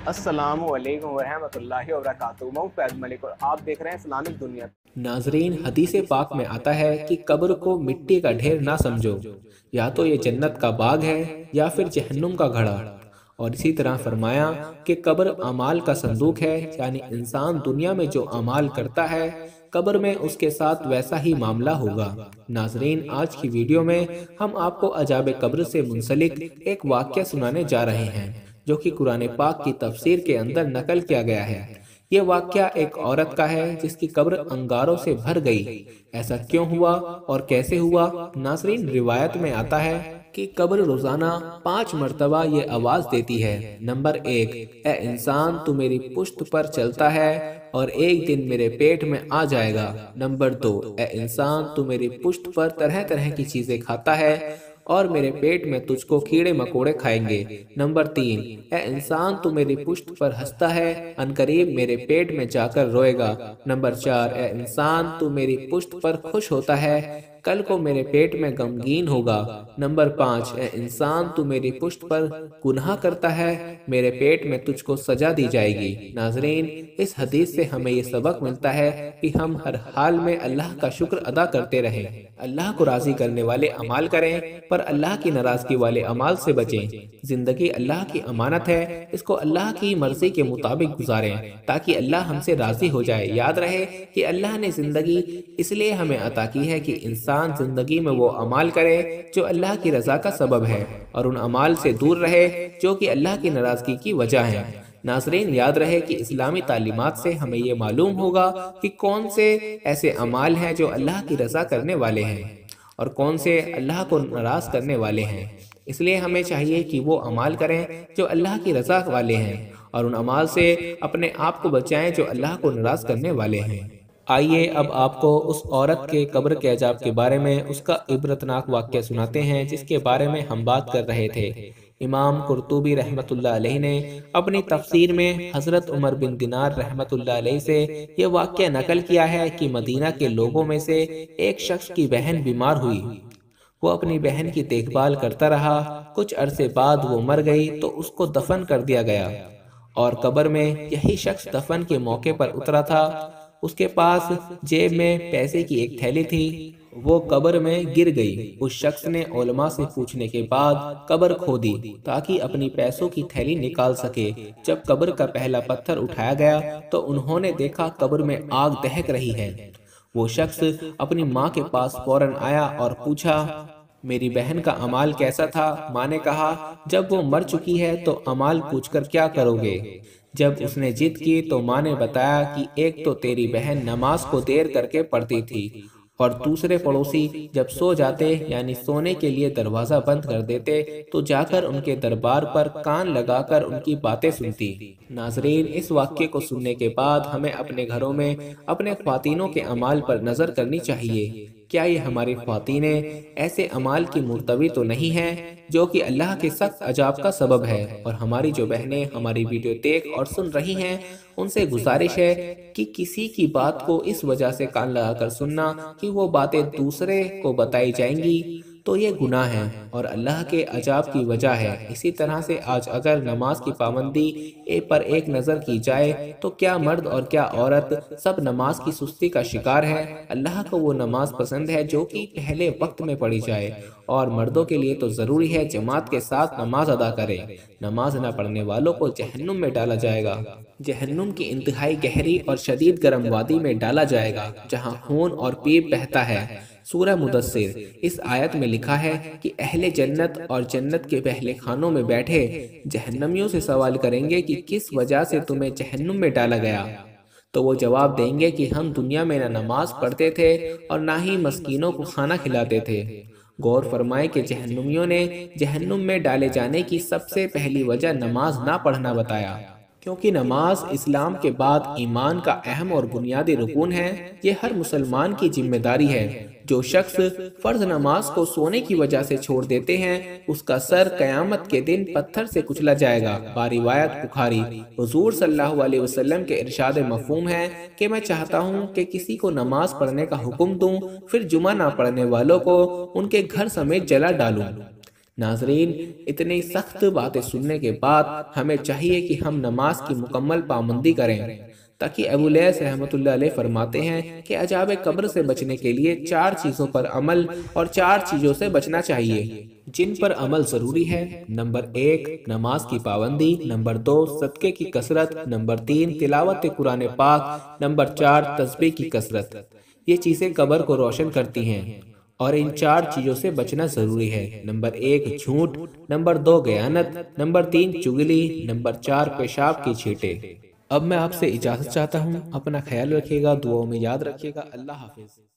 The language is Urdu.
السلام علیکم ورحمۃ اللہ وبرکاتہ۔ میں فیض ملک اور آپ دیکھ رہے ہیں اسلامک دنیا۔ ناظرین، حدیث پاک میں آتا ہے کہ قبر کو مٹی کا ڈھیر نہ سمجھو، یا تو یہ جنت کا باغ ہے یا پھر جہنم کا گھڑا۔ اور اسی طرح فرمایا کہ قبر اعمال کا صندوق ہے، یعنی انسان دنیا میں جو اعمال کرتا ہے قبر میں اس کے ساتھ ویسا ہی معاملہ ہوگا۔ ناظرین، آج کی ویڈیو میں ہم آپ کو عذاب قبر سے منسلک ایک واقعہ سنانے جا رہے ہیں جو کہ قرآن پاک کی تفسیر کے اندر نقل کیا گیا ہے۔ یہ واقعہ ایک عورت کا ہے جس کی قبر انگاروں سے بھر گئی۔ ایسا کیوں ہوا اور کیسے ہوا؟ ناظرین، روایت میں آتا ہے کہ قبر روزانہ 5 مرتبہ یہ آواز دیتی ہے۔ نمبر 1، اے انسان تو میری پشت پر چلتا ہے اور ایک دن میرے پیٹ میں آ جائے گا۔ نمبر 2، اے انسان تو میری پشت پر طرح طرح کی چیزیں کھاتا ہے اور میرے پیٹ میں تجھ کو کیڑے مکوڑے کھائیں گے۔ نمبر 3، اے انسان تو میری پشت پر ہنستا ہے، عنقریب میرے پیٹ میں جا کر روئے گا۔ نمبر 4، اے انسان تو میری پشت پر خوش ہوتا ہے، کل کو میرے پیٹ میں غمگین ہوگا۔ نمبر 5، اے انسان تو میری پشت پر گناہ کرتا ہے، میرے پیٹ میں تجھ کو سزا دی جائے گی۔ ناظرین، اس حدیث سے ہمیں یہ سبق ملتا ہے کہ ہم ہر حال میں اللہ کا شکر ادا کرتے رہیں، اللہ کو راضی کرنے والے اعمال کریں، پر اللہ کی ناراضگی والے اعمال سے بچیں۔ زندگی اللہ کی امانت ہے، اس کو اللہ کی مرضی کے مطابق گزاریں تاکہ اللہ ہم سے راضی ہو جائے۔ یاد رہے کہ اللہ نے زندگی اس لیے ہمیں عطا کی ہے کہ انسان زندگی میں وہ اعمال کرے جو اللہ کی رضا کا سبب ہے اور ان اعمال سے دور رہے جو کہ اللہ کی ناراضگی کی وجہ ہیں۔ ناظرین، یاد رہے کہ اسلامی تعلیمات سے ہمیں یہ معلوم ہوگا کہ کون سے ایسے اعمال ہیں جو اللہ کی رضا کرنے والے ہیں اور کون سے اللہ کو ناراض کرنے والے ہیں۔ اس لیے ہمیں چاہیے کہ وہ اعمال کریں جو اللہ کی رضا والے ہیں اور ان اعمال سے اپنے آپ کو بچائیں جو اللہ کو ناراض کرنے والے ہیں۔ آئیے اب آپ کو اس عورت کے قبر کے عذاب کے بارے میں اس کا عبرتناک واقعہ سناتے ہیں جس کے بارے میں ہم بات کر رہے تھے۔ امام قرطبی رحمۃ اللہ علیہ نے اپنی تفسیر میں حضرت عمر بن دینار رحمۃ اللہ علیہ سے یہ واقعہ نقل کیا ہے کہ مدینہ کے لوگوں میں سے ایک شخص کی بہن بیمار ہوئی۔ وہ اپنی بہن کی دیکھ بھال کرتا رہا، کچھ عرصے بعد وہ مر گئی تو اس کو دفن کر دیا گیا اور قبر میں یہی شخص دفن کے موقع پر اترا تھا۔ اس کے پاس جیب میں پیسے کی ایک تھیلی تھی، وہ قبر میں گر گئی۔ اس شخص نے علماء سے پوچھنے کے بعد قبر کھودی تاکہ اپنی پیسوں کی تھیلی نکال سکے۔ جب قبر کا پہلا پتھر اٹھایا گیا تو انہوں نے دیکھا قبر میں آگ دہک رہی ہے۔ وہ شخص اپنی ماں کے پاس فوراً آیا اور پوچھا، میری بہن کا اعمال کیسا تھا؟ ماں نے کہا، جب وہ مر چکی ہے تو اعمال پوچھ کر کیا کرو گے؟ جب اس نے ضد کی تو ماں نے بتایا کہ ایک تو تیری بہن نماز کو دیر کر کے پڑھتی تھی اور دوسرے پڑوسی جب سو جاتے یعنی سونے کے لیے دروازہ بند کر دیتے تو جا کر ان کے دربار پر کان لگا کر ان کی باتیں سنتی۔ ناظرین، اس واقعے کو سننے کے بعد ہمیں اپنے گھروں میں اپنے خواتینوں کے اعمال پر نظر کرنی چاہیے۔ کیا یہ ہماری خواتینیں ایسے اعمال کی مرتوی تو نہیں ہیں جو کہ اللہ کے سخت عذاب کا سبب ہے؟ اور ہماری جو بہنیں ہماری ویڈیو دیکھ اور سن رہی ہیں ان سے گزارش ہے کہ کسی کی بات کو اس وجہ سے کان لگا کر سننا کہ وہ باتیں دوسرے کو بتائی جائیں گی تو یہ گناہ ہے اور اللہ کے عذاب کی وجہ ہے۔ اسی طرح سے آج اگر نماز کی پابندی پر ایک نظر کی جائے تو کیا مرد اور کیا عورت سب نماز کی سستی کا شکار ہے؟ اللہ کو وہ نماز پسند ہے جو کہ پہلے وقت میں پڑھی جائے، اور مردوں کے لیے تو ضروری ہے جماعت کے ساتھ نماز ادا کریں۔ نماز نہ پڑھنے والوں کو جہنم میں ڈالا جائے گا، جہنم کی انتہائی گہری اور شدید گرم وادی میں ڈالا جائے گا جہاں خون اور پیپ بہتا ہے۔ سورہ مدثر، اس آیت میں لکھا ہے کہ اہل جنت اور جنت کے پہلے خانوں میں بیٹھے جہنمیوں سے سوال کریں گے کہ کس وجہ سے تمہیں جہنم میں ڈالا گیا؟ تو وہ جواب دیں گے کہ ہم دنیا میں نہ نماز پڑھتے تھے اور نہ ہی مسکینوں کو کھانا کھلاتے تھے۔ غور فرمائے کہ جہنمیوں نے جہنم میں ڈالے جانے کی سب سے پہلی وجہ نماز نہ پڑھنا بتایا، کیونکہ نماز اسلام کے بعد ایمان کا اہم اور بنیادی رکن ہے۔ یہ ہر مسلمان کی ذمہ داری ہے۔ جو شخص فرض نماز کو سونے کی وجہ سے چھوڑ دیتے ہیں اس کا سر قیامت کے دن پتھر سے کچلا جائے گا۔ باروایت بخاری، حضور صلی اللہ علیہ وسلم کے ارشاد مفہوم ہے کہ میں چاہتا ہوں کہ کسی کو نماز پڑھنے کا حکم دوں، پھر جمعہ نہ پڑھنے والوں کو ان کے گھر سمیت جلا ڈالوں۔ ناظرین، اتنی سخت باتیں سننے کے بعد ہمیں چاہیے کہ ہم نماز کی مکمل پابندی کریں، تاکہ ابو لیث رحمۃ اللہ علیہ فرماتے ہیں کہ عذاب قبر سے بچنے کے لیے 4 چیزوں پر عمل اور 4 چیزوں سے بچنا چاہیے جن پر عمل ضروری ہے۔ نمبر 1 نماز کی پابندی، نمبر 2 صدقے کی کثرت، نمبر 3 تلاوت قرآن پاک، نمبر 4 تسبیح کی کثرت۔ یہ چیزیں قبر کو روشن کرتی ہیں اور ان 4 چیزوں سے بچنا ضروری ہے۔ نمبر 1 جھوٹ، نمبر 2 خیانت، نمبر 3 چغلی، نمبر 4 پیشاب کی چھینٹیں۔ اب میں آپ سے اجازت چاہتا ہوں، اپنا خیال رکھیے گا، دعاؤں میں یاد رکھیے گا۔ اللہ حافظ۔